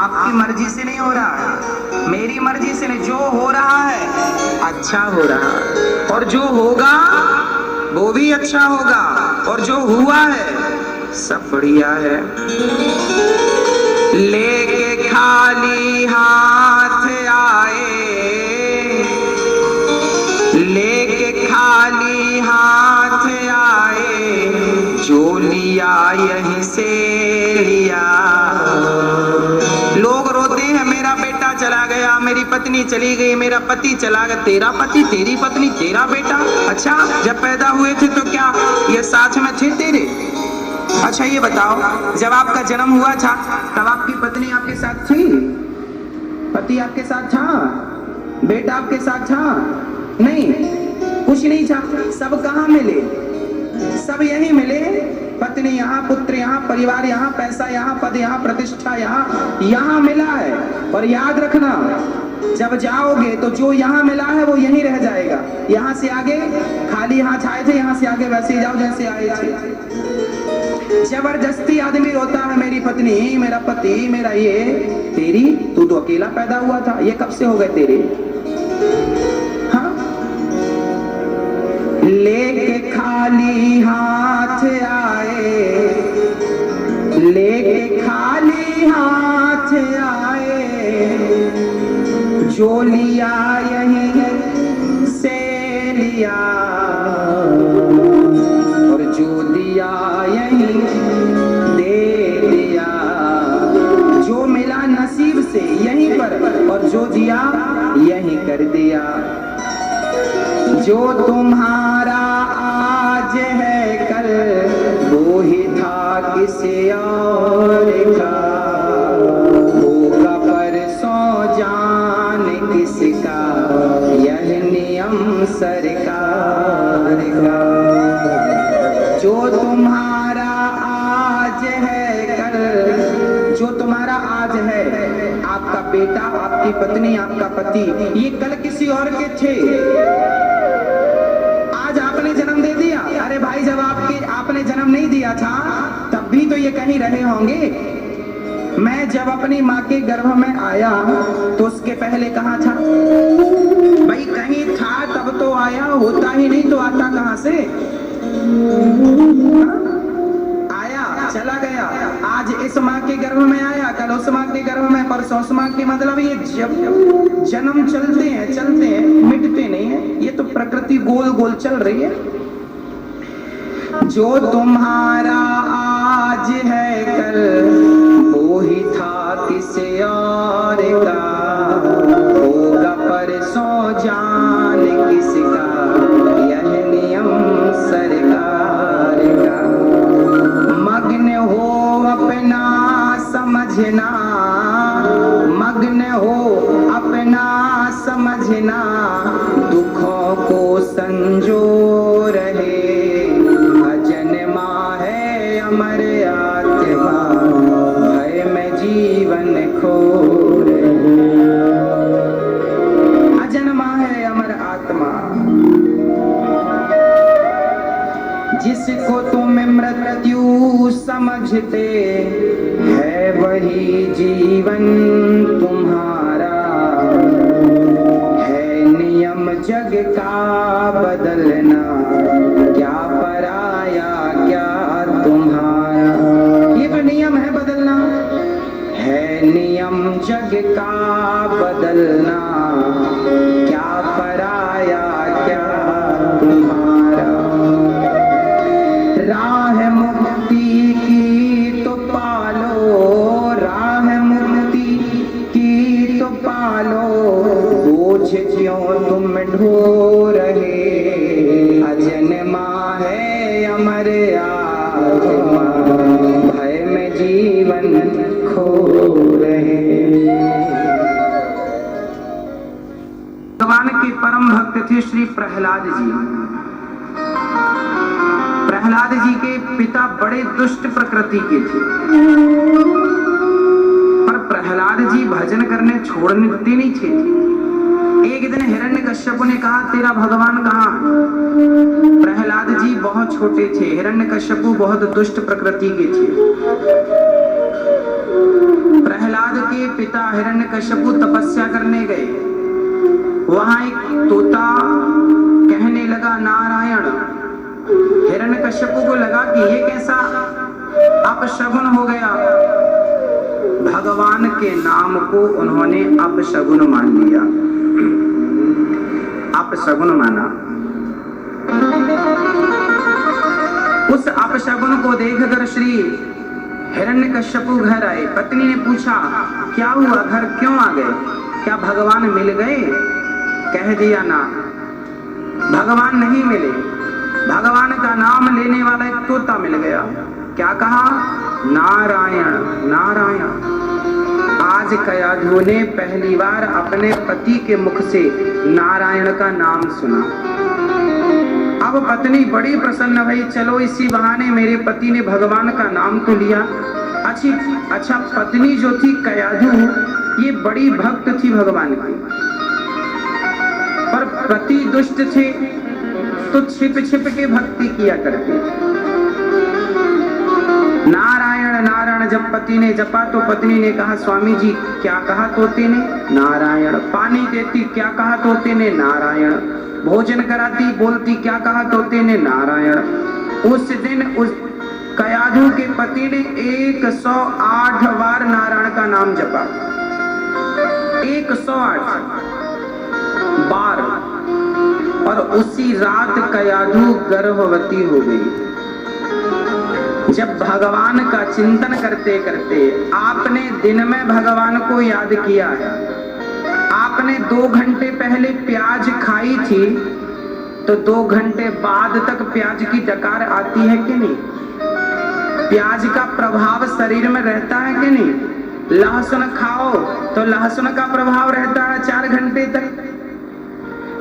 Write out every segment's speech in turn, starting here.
आपकी मर्जी से नहीं हो रहा है, मेरी मर्जी से नहीं। जो हो रहा है अच्छा हो रहा है, और जो होगा वो भी अच्छा होगा, और जो हुआ है सब बढ़िया है। लेके खाली हाथ आए, लेके खाली हाथ आए, जो लिया यहीं से लिया। लोग रोते हैं मेरा बेटा चला गया, मेरी पत्नी चली गई, मेरा पति चला गया। तेरा पति, तेरी पत्नी, तेरा बेटा? अच्छा, जब पैदा हुए थे तो क्या ये साथ में थे तेरे? अच्छा ये बताओ, जब आपका जन्म हुआ था तब आपकी पत्नी आपके साथ थी, पति आपके साथ था, बेटा आपके साथ था? नहीं, कुछ नहीं था। सब कहाँ मिले? सब यहीं मिले। पत्नी यहाँ, पुत्र यहाँ, परिवार यहाँ, पैसा यहाँ, पद यहाँ, प्रतिष्ठा यहाँ मिला है। और याद रखना, जब जाओगे तो जो यहाँ मिला है वो यहीं रह जाएगा। यहाँ से आगे खाली हाथ आए थे, यहाँ से आगे वैसे ही जाओ जैसे आए थे। जबरदस्ती आदमी रोता है, मेरी पत्नी, मेरा पति, मेरा ये। तेरी, तू तो अकेला पैदा हुआ था, ये कब से हो गए तेरे? हाँ, लेके खाली हाथ आए, लेके खाली हाथ आए, जो लिया यहीं से लिया, और जो दिया यहीं दे दिया। जो मिला नसीब से यहीं पर, और जो दिया यहीं कर दिया। जो तुम्हारा आज है कल वो ही था किसी और का, होगा परसों जान किसका, यह नियम सरकार का। जो तुम्हारा आज है कल, जो तुम्हारा आज है, आपका बेटा, आपकी पत्नी, आपका पति, ये कल किसी और के थे। आज आपने जन्म दे दिया। अरे भाई, जब आपने जन्म नहीं दिया था तब भी तो ये कहीं रहे होंगे। मैं जब अपनी माँ के गर्भ में आया तो उसके पहले कहाँ था? भाई कहीं था तब तो आया, होता ही नहीं तो आता कहाँ से? आया चला गया। आज इस माँ के गर्भ में आया, कल उस माँ के गर्भ में, परसों उस माँ के। मतलब ये जब जन्म चलते हैं, मिटते नहीं है। ये तो प्रकृति गोल गोल चल रही है। जो तुम्हारा आज है कल वो ही था किसी और का, होगा परसों जान किसका, यह नियम सरकार का। मग्न हो अपना समझना, मग्न हो अपना समझना, दुखों को संजो रहे, अजन्मा है अमर आत्मा, भय में जीवन खो रहे। अजन्मा है अमर आत्मा, जिसको तुम मृत्यु समझते है वही जीवन तुम्हारा, है नियम जग का बदलना, क्या पराया क्या तुम्हारा। ये तो नियम है बदलना, है नियम जग का बदलना, क्या पराया क्या तुम्हारा। राह मुक्ति की तो पालो, राह मुक्ति की तो पालो, बोझ क्यों तुम ढो रहे, अजन्मा है अमर आत्मा, भय में जीवन खो रहे। भगवान के परम भक्त थे श्री प्रहलाद जी। प्रहलाद जी के पिता बड़े दुष्ट प्रकृति के थे, पर प्रहलाद जी भजन करने छोड़ने देते नहीं थे। एक दिन हिरण्यकश्यप ने कहा, तेरा भगवान कहाँ? प्रहलाद जी बहुत छोटे थे, हिरण्यकश्यप बहुत दुष्ट प्रकृति के थे। प्रहलाद के के पिता हिरण्यकश्यपु तपस्या करने गए। वहां एक तोता कहने लगा नारायण। हिरण्यकश्यपु को लगा कि ये कैसा अपशगुन हो गया। भगवान के नाम को उन्होंने अपशगुन मान लिया, अपशगुन माना। उस अपशगुन को देखकर श्री हिरण्यकश्यपु घर आए। पत्नी ने पूछा क्या हुआ, घर क्यों आ गए, क्या भगवान मिल गए? कह दिया ना, भगवान नहीं मिले। भगवान का नाम लेने वाला एक तोता मिल गया। क्या कहा? नारायण नारायण। आज कयाधु ने पहली बार अपने पति के मुख से नारायण का नाम सुना। अब पत्नी बड़ी प्रसन्न भई, चलो इसी बहाने मेरे पति ने भगवान का नाम तो लिया। अच्छा पत्नी जो थी कयाधु, ये बड़ी भक्त थी भगवान की, पर पति दुष्ट थे तो छिप छिप के भक्ति किया करते थे। नारायण नारायण जब पति ने जपा तो पत्नी ने कहा स्वामी जी क्या कहा तोते ने? नारायण। पानी देती, क्या कहा तोते ने? नारायण। भोजन कराती, बोलती, क्या कहा तोते ने? नारायण। उस दिन उस कयाधु के पति ने 108 बार नारायण का नाम जपा। 108 बार। और उसी रात कयाधु गर्भवती हो गई। जब भगवान का चिंतन करते करते आपने दिन में भगवान को याद किया है, आपने 2 घंटे पहले प्याज खाई थी, तो 2 घंटे बाद तक प्याज की डकार आती है कि नहीं? प्याज का प्रभाव शरीर में रहता है कि नहीं? लहसुन खाओ तो लहसुन का प्रभाव रहता है 4 घंटे तक।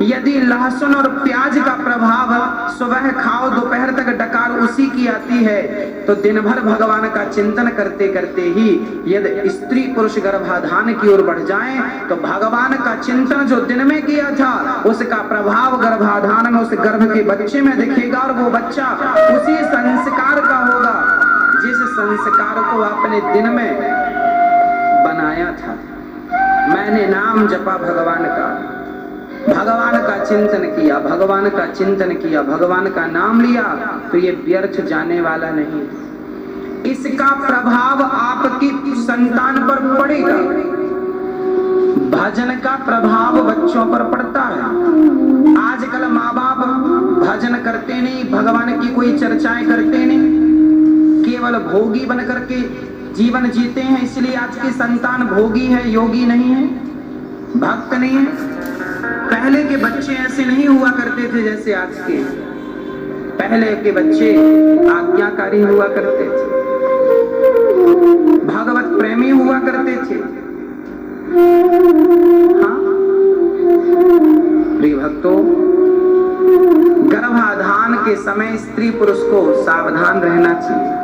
यदि लहसुन और प्याज का प्रभाव सुबह खाओ दोपहर तक डकार उसी की आती है, तो दिन भर भगवान का चिंतन करते करते ही यदि स्त्री पुरुष गर्भाधान की ओर बढ़ जाएं, तो भगवान का चिंतन जो दिन में किया था उसका प्रभाव गर्भाधान में उस गर्भ के बच्चे में दिखेगा, और वो बच्चा उसी संस्कार का होगा जिस संस्कार को आपने दिन में बनाया था। मैंने नाम जपा भगवान का, भगवान का चिंतन किया, भगवान का चिंतन किया, भगवान का नाम लिया, तो ये व्यर्थ जाने वाला नहीं। इसका प्रभाव आपकी संतान पर पड़ेगा। भजन का प्रभाव बच्चों पर पड़ता है। आजकल माँ बाप भजन करते नहीं, भगवान की कोई चर्चाएं करते नहीं, केवल भोगी बन करके जीवन जीते हैं। इसलिए आज की संतान भोगी है, योगी नहीं है, भक्त नहीं है। पहले के बच्चे ऐसे नहीं हुआ करते थे जैसे आज के। पहले के बच्चे आज्ञाकारी हुआ करते थे, भगवत प्रेमी हुआ करते थे। हाँ प्रिय भक्तों, गर्भाधान के समय स्त्री पुरुष को सावधान रहना चाहिए।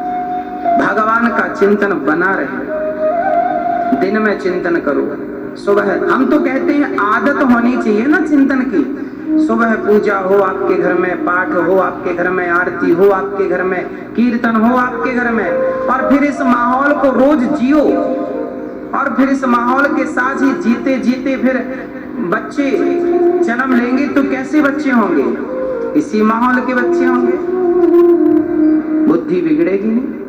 भगवान का चिंतन बना रहे, दिन में चिंतन करो। सुबह हम तो कहते हैं आदत होनी चाहिए ना चिंतन की। सुबह पूजा हो आपके घर में, पाठ हो आपके घर में, आरती हो आपके घर में, कीर्तन हो आपके घर में, और फिर इस माहौल को रोज जियो। और फिर इस माहौल के साथ ही जीते जीते फिर बच्चे जन्म लेंगे तो कैसे बच्चे होंगे? इसी माहौल के बच्चे होंगे, बुद्धि बिगड़ेगी नहीं।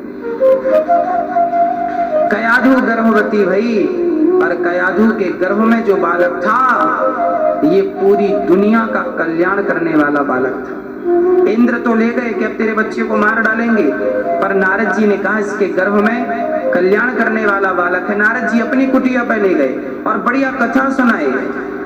कयाधु गर्भवती भई, और कयाधु के गर्भ में जो बालक था ये पूरी दुनिया का कल्याण करने वाला बालक था। इंद्र तो ले गए कि अब तेरे बच्चे को मार डालेंगे, पर नारद जी ने कहा इसके गर्भ में कल्याण करने वाला बालक है। नारद जी अपनी कुटिया पर ले गए और बढ़िया कथा सुनाई।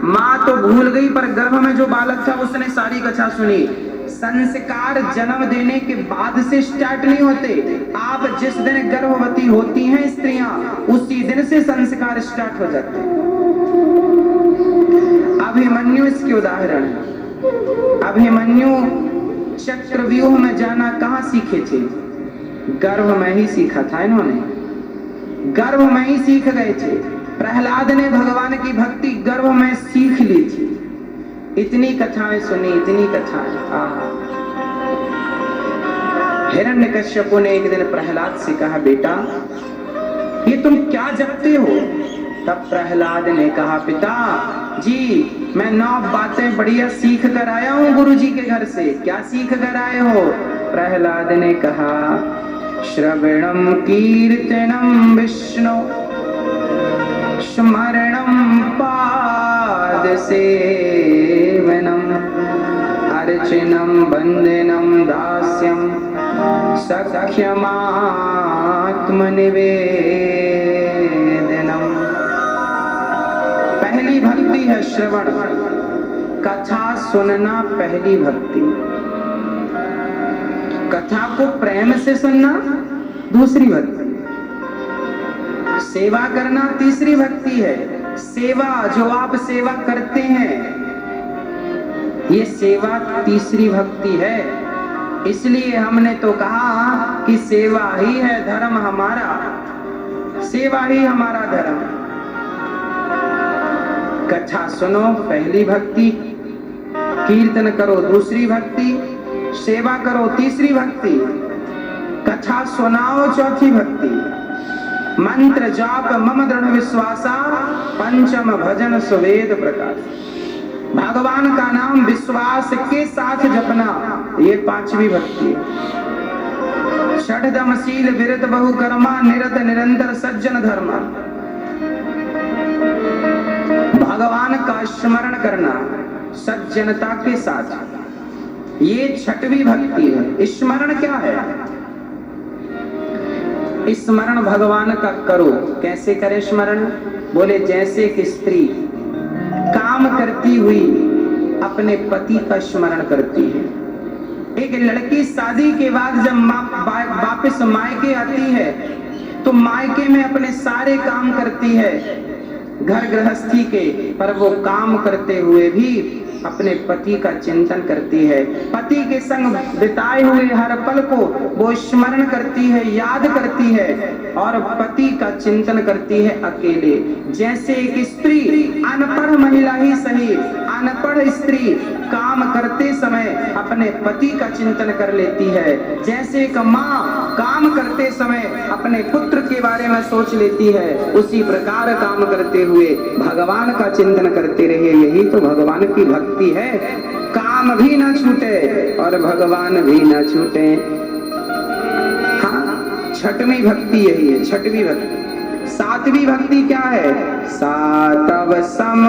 माँ तो भूल गई, पर गर्भ में जो बालक था उसने सारी कथा सुनी। संस्कार जन्म देने के बाद से स्टार्ट नहीं होते। आप जिस दिन गर्भवती होती हैं स्त्रियां, उसी दिन से संस्कार स्टार्ट हो जाते हैं। अभिमन्यु इसके उदाहरण है। अभिमन्यु चक्रव्यूह में जाना कहाँ सीखे थे? गर्भ में ही सीखा था इन्होंने, गर्भ में ही सीख गए थे। प्रहलाद ने भगवान की भक्ति गर्भ में सीख ली थी। इतनी कथाएं सुनी, इतनी कथाएं। हिरण्यकश्यपु ने एक दिन प्रहलाद से कहा बेटा ये तुम क्या जपते हो? तब प्रहलाद ने कहा, पिता जी मैं 9 बातें बढ़िया सीख कर आया हूँ गुरु जी के घर से। क्या सीख कर आए हो? प्रहलाद ने कहा, श्रवणम कीर्तनम विष्णु स्मरणम पाद सेवनम अर्चनम वंदनम दास्यम सख्यमात्मनिवेदनम। पहली भक्ति है श्रवण, कथा सुनना पहली भक्ति। कथा को प्रेम से सुनना दूसरी भक्ति। सेवा करना तीसरी भक्ति है। सेवा जो आप सेवा करते हैं, ये सेवा तीसरी भक्ति है। इसलिए हमने तो कहा कि सेवा ही है धर्म हमारा, सेवा ही हमारा धर्म। कथा सुनो पहली भक्ति, कीर्तन करो दूसरी भक्ति, सेवा करो तीसरी भक्ति, कथा सुनाओ चौथी भक्ति, मंत्र जाप मम दृढ़ विश्वासा पंचम भजन सुवेद प्रकाश। भगवान का नाम विश्वास के साथ जपना, ये पांचवी भक्ति। षडदमशील विरत बहुकर्मा निरत निरंतर सज्जन धर्मा। भगवान का स्मरण करना सज्जनता के साथ, ये छठवीं भक्ति है। स्मरण क्या है? स्मरण भगवान का करो। कैसे करे स्मरण? बोले जैसे कि स्त्री काम करती हुई अपने पति का स्मरण करती है। एक लड़की शादी के बाद जब वापस मायके आती है तो मायके में अपने सारे काम करती है घर गृहस्थी के, पर वो काम करते हुए भी अपने पति का चिंतन करती है। पति के संग बिताए हुए हर पल को वो स्मरण करती है, याद करती है और पति का चिंतन करती है अकेले। जैसे एक स्त्री, अनपढ़ महिला ही सही, अनपढ़ स्त्री काम करते समय अपने पति का चिंतन कर लेती है। जैसे एक माँ काम करते समय अपने पुत्र के बारे में सोच लेती है, उसी प्रकार काम करते हुए भगवान का चिंतन करते रहिए। यही तो भगवान की भक्ति है। काम भी ना छूटे और भगवान भी ना छूटे। हाँ, छठवीं भक्ति यही है, छठवीं भक्ति। सातवीं भक्ति क्या है? सातव सम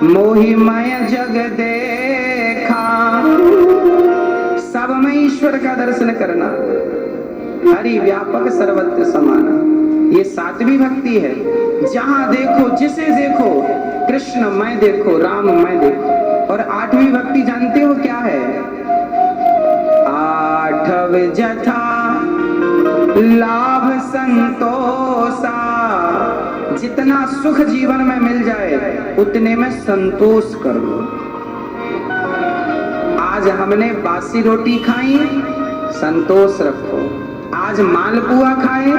मोहिमय जग देखा। सब में ईश्वर का दर्शन करना, हरि व्यापक सर्वत्र समाना, ये सातवीं भक्ति है। जहां देखो, जिसे देखो, कृष्ण मैं देखो, राम मैं देखो। और आठवीं भक्ति जानते हो क्या है? आठव जथा लाभ संतोषा। जितना सुख जीवन में मिल जाए उतने में संतोष कर लो। आज हमने बासी रोटी खाई, संतोष रखो। आज मालपुआ खाए,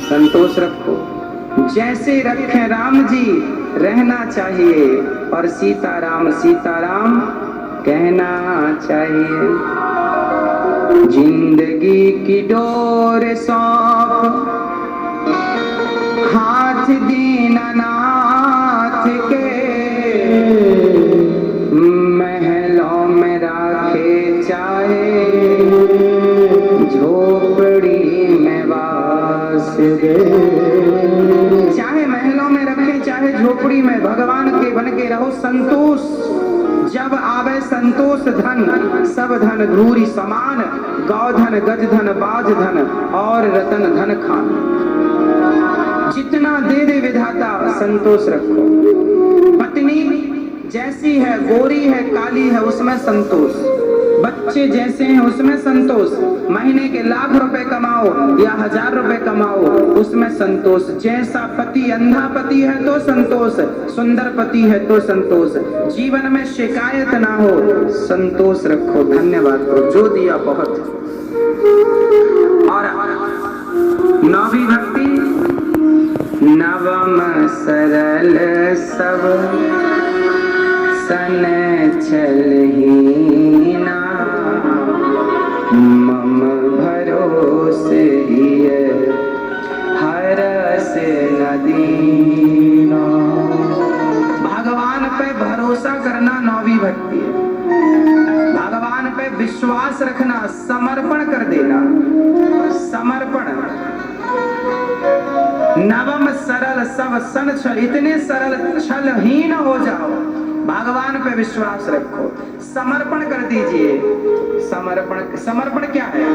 संतोष रखो। जैसे रखे राम जी रहना चाहिए और सीताराम सीताराम कहना चाहिए। जिंदगी की डोर सौंप हाथ दीनानाथ के, महलों में राखे चाहे झोपड़ी में वास दे। चाहे महलों में रखे चाहे झोपड़ी में, भगवान के बन के रहो संतोष। जब आवे संतोष धन, सब धन धूरी समान। गौधन गजधन बाजधन और रतन धन खान। जितना दे दे विधाता संतोष रखो। पत्नी जैसी है, गोरी है, काली है, उसमें संतोष। बच्चे जैसे हैं उसमें संतोष। महीने के लाख रुपए कमाओ या 1000 रुपए कमाओ, उसमें संतोष। जैसा पति, अंधा पति है तो संतोष, सुंदर पति है तो संतोष। जीवन में शिकायत ना हो, संतोष रखो। धन्यवाद को जो दिया बहुत। और नौवीं भक्ति, नवम सरल सब सन छलहीना। मम भरोसे हिय हरस न दीना। सरल सब सन छल, इतने सरल छलहीन हो जाओ, भगवान पे विश्वास रखो, समर्पण कर दीजिए। समर्पण क्या है?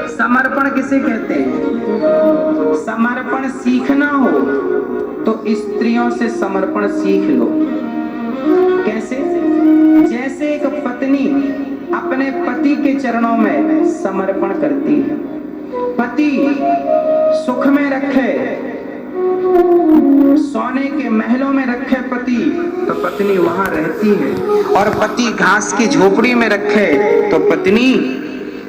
समर्पण किसे कहते हैं? समर्पण सीखना हो तो स्त्रियों से समर्पण सीख लो। कैसे? जैसे एक पत्नी अपने पति के चरणों में समर्पण करती है, पति सुख में रखे, सोने के महलों में रखे पति, तो पत्नी वहां रहती है, और पति घास की झोपड़ी में रखे तो पत्नी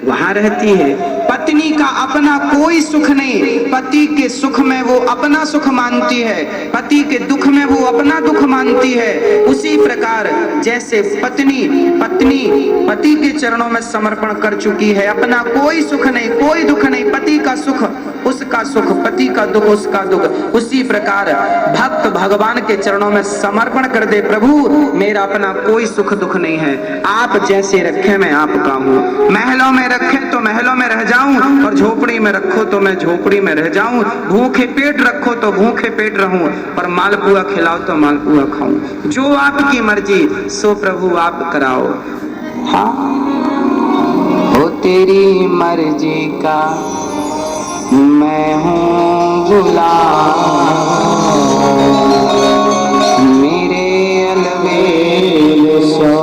वहां रहती है। पत्नी का अपना कोई सुख नहीं, पति के सुख में वो अपना सुख मानती है, पति के दुख में वो अपना दुख मानती है। उसी प्रकार जैसे पत्नी पति के चरणों में समर्पण कर चुकी है, अपना कोई सुख नहीं, कोई दुख नहीं, पति का सुख उसका सुख, पति का दुख उसका दुख, उसी प्रकार भक्त भगवान के चरणों में समर्पण कर दे, प्रभु मेरा अपना कोई सुख दुख नहीं है, आप जैसे रखे मैं आपका हूँ। महलों में रखे तो महलों में रह जाऊं, और झोपड़ी में रखो तो मैं झोपड़ी में रह जाऊं, भूखे पेट रखो तो भूखे पेट रहूं, और मालपुआ खिलाओ तो मालपुआ खाऊं। जो आपकी मर्जी सो प्रभु आप कराओ। हाँ हो तेरी मर्जी का मैं हूँ गुलाम, मेरे अलबेल सो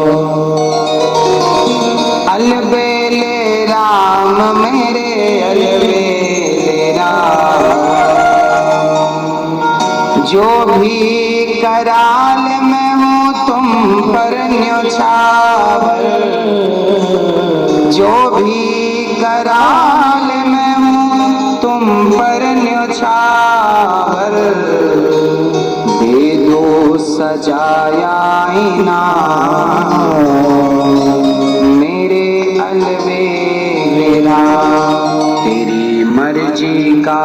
अलबेले राम, मेरे अलबेले राम। जो भी कराल में हूँ तुम पर न्योछावर, जो भी कराल में हूँ तुम पर न्योछावर, दे दो सजाया इनाम, मेरे अलबेले राम। तेरी मर्जी का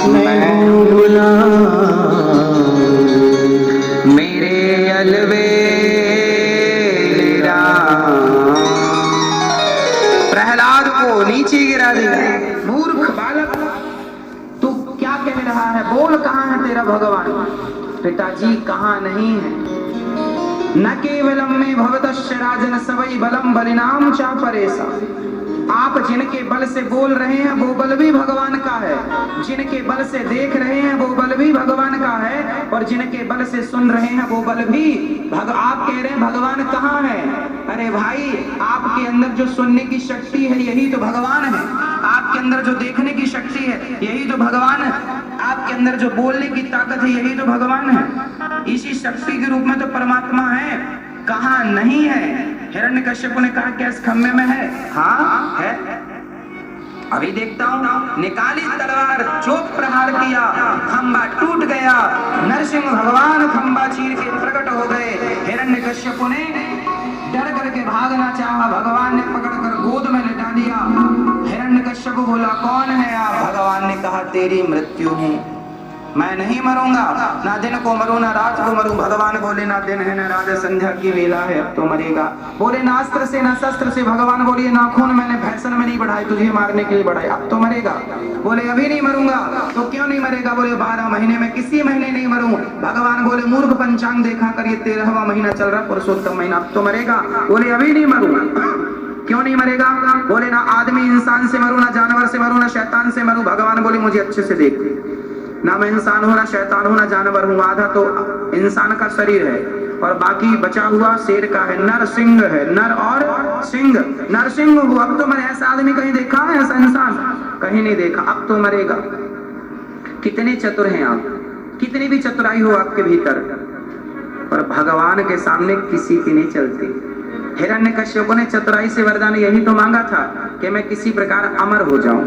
मैं गुलाम, मेरे अलबेले राम। प्रहलाद को नीचे गिरा दिया, मूर्ख बालक तू क्या कह रहा है? बोल कहाँ है तेरा भगवान? पिताजी कहाँ नहीं है। न केवलम में भवतस्य राजन सवै बलम बलिनाम चा परेसा। आप जिनके बल से बोल रहे हैं वो बल भी भगवान का है, जिनके बल से देख रहे हैं वो बल भी भगवान का है, और जिनके बल से सुन रहे हैं वो बल भी आप कह रहे हैं भगवान कहाँ है? अरे भाई, आपके अंदर जो सुनने की शक्ति है यही तो भगवान है, आपके अंदर जो देखने की शक्ति है यही तो भगवान है, आपके अंदर जो बोलने की ताकत है यही तो भगवान है। इसी शक्ति के रूप में तो परमात्मा है, कहाँ नहीं है? हिरण्यकश्यप ने कहा क्या इस खम्भे में है? हाँ है, अभी देखता हूँ। निकाली तलवार, चोक प्रहार किया, खंबा टूट गया, नरसिंह भगवान खंबा चीर के प्रकट हो गए। हिरण्यकश्यप ने डर करके भागना चाहा, भगवान ने पकड़कर गोद में लिटा दिया। हिरण्यकश्यप बोला कौन है आप? भगवान ने कहा तेरी मृत्यु हूँ, मैं नहीं मरूंगा, ना दिन को मरूं ना रात को मरूं। भगवान बोले ना दिन है ना रात, संध्या की वेला है, अब तो मरेगा। बोले ना अस्त्र से ना शस्त्र से। भगवान बोले नाखून मैंने फैशन में नहीं बढ़ाए, तुझे मारने के लिए बढ़ाए, अब तो मरेगा। बोले अभी नहीं मरूंगा। तो क्यों नहीं मरेगा? बोले 12 महीने में किसी महीने नहीं मरूं। भगवान बोले मूर्ख, पंचांग देखा कर, ये 13वां महीना चल रहा, पुरुषोत्तम महीना, अब तो मरेगा। बोले अभी नहीं मरूंगा। क्यों नहीं मरेगा? बोले ना आदमी इंसान से मरूं, ना जानवर से मरूं, ना शैतान से मरूं। भगवान बोले मुझे अच्छे से देख, ना मैं इंसान हूं, ना शैतान हूं, ना जानवर हूं। आधा तो इंसान का शरीर है और बाकी बचा हुआ शेर का है, नर सिंह है, नर और सिंह। नरसिंह हूँ, अब तो मैंने ऐसा आदमी कहीं देखा है? ऐसा इंसान कहीं नहीं देखा, अब तो मरेगा। कितने चतुर हैं आप, कितनी भी चतुराई हो आपके भीतर, पर भगवान के सामने किसी की नहीं चलती। हिरण्यकश्यप ने चतुराई से वरदान यही तो मांगा था कि मैं किसी प्रकार अमर हो जाऊं,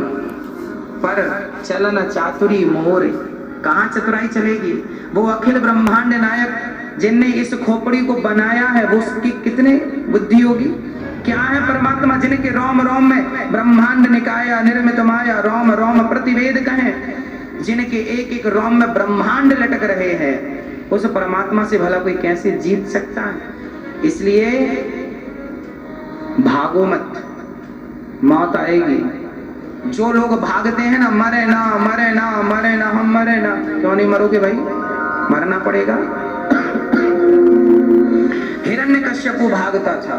पर चलन चातुरी मोर, कहाँ चतुराई चलेगी? वो अखिल ब्रह्मांड नायक जिनने इस खोपड़ी को बनाया है, वो उसकी कितने बुद्धि होगी? क्या है परमात्मा जिनके रोम रोम में ब्रह्मांड निकाया निर्मित माया, रोम रोम प्रतिवेद कहें, जिनके एक एक रोम में ब्रह्मांड लटक रहे हैं, उस परमात्मा से भला कोई कैसे जीत सकता है? इसलिए भागो मत, मौत आएगी। जो लोग भागते हैं ना, मरे ना मरे ना मरे ना, हम मरे ना, क्यों नहीं मरोगे भाई, मरना पड़ेगा। हिरण्यकश्यप भागता था,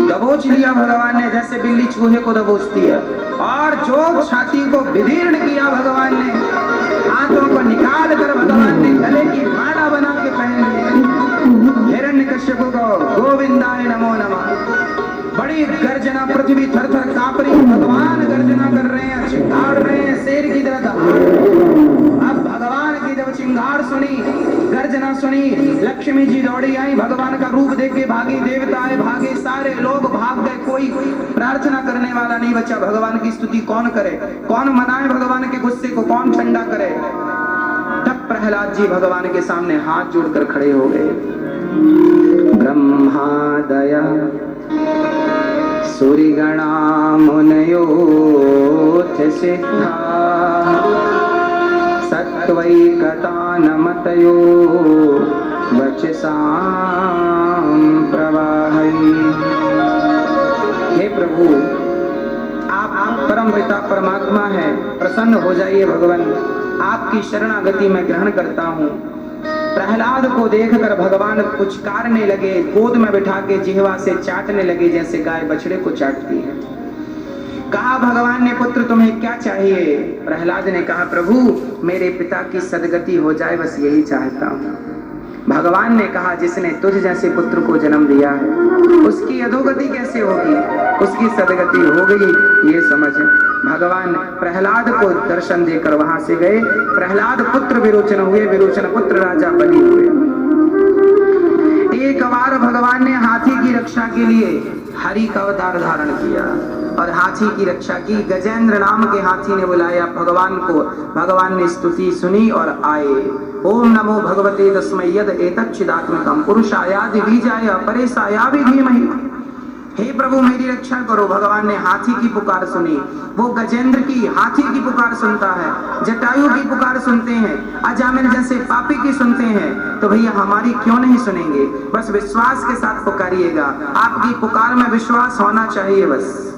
दबोच लिया भगवान ने, जैसे बिल्ली चूहे को दबोचती है, और जो छाती को विदीर्ण किया भगवान ने, हाथों को निकाल कर भगवान ने गले की माला बना के पहन ली। हिरण्यकश्यप को गोविंदाय नमो नमः। बड़ी गर्जना, पृथ्वी थर थर कांप रही, भगवान गर्जना कर रहे हैं, चिंगाड़ रहे हैं शेर की तरह। अब भगवान की जब चिंगाड़ सुनी, गर्जना सुनी, लक्ष्मी जी दौड़ी आई, भगवान का रूप देख के भागी, देवताएं भागे, सारे लोग भाग गए, कोई प्रार्थना करने वाला नहीं बचा। भगवान की स्तुति कौन करे, कौन मनाए भगवान के गुस्से को, कौन ठंडा करे। तब प्रहलाद जी भगवान के सामने हाथ जोड़कर खड़े हो गए। ब्रह्मादय सूर्यगणा मुनयोऽथ सिद्धा सत्त्वैकतानमतयो वचसां प्रवाहै। हे प्रभु, आप परम पिता परमात्मा है, प्रसन्न हो जाइए भगवान, आपकी शरणागति मैं ग्रहण करता हूँ। प्रहलाद को देखकर भगवान पुचकारने लगे, गोद में बिठा के जिह्वा से चाटने लगे जैसे गाय बछड़े को चाटती है। कहा भगवान ने, पुत्र तुम्हें क्या चाहिए? प्रहलाद ने कहा, प्रभु मेरे पिता की सदगति हो जाए, बस यही चाहता हूँ। भगवान ने कहा, जिसने तुझ जैसे पुत्र को जन्म दिया है उसकी अधोगति कैसे होगी, उसकी सदगति हो गई, ये समझ। भगवान प्रहलाद को दर्शन देकर वहां से गए। प्रहलाद पुत्र विरोचन हुए, विरोचन पुत्र राजा बलि हुए। एक बार भगवान ने हाथी की रक्षा के लिए हरि का अवतार धारण किया और हाथी की रक्षा की। गजेंद्र नाम के हाथी ने बुलाया भगवान को, भगवान ने स्तुति सुनी और आए। ओम नमो भगवते तस्मै यद एतच्चिदात्मकं पुरुषायादि बीजाय परेशायाभि धीमहि। हे प्रभु मेरी रक्षा करो। भगवान ने हाथी की पुकार सुनी, वो गजेंद्र की हाथी की पुकार सुनता है, जटायु की पुकार सुनते हैं, अजामिल जैसे पापी की सुनते हैं, तो भैया हमारी क्यों नहीं सुनेंगे। बस विश्वास के साथ पुकारिएगा, आपकी पुकार में विश्वास होना चाहिए बस।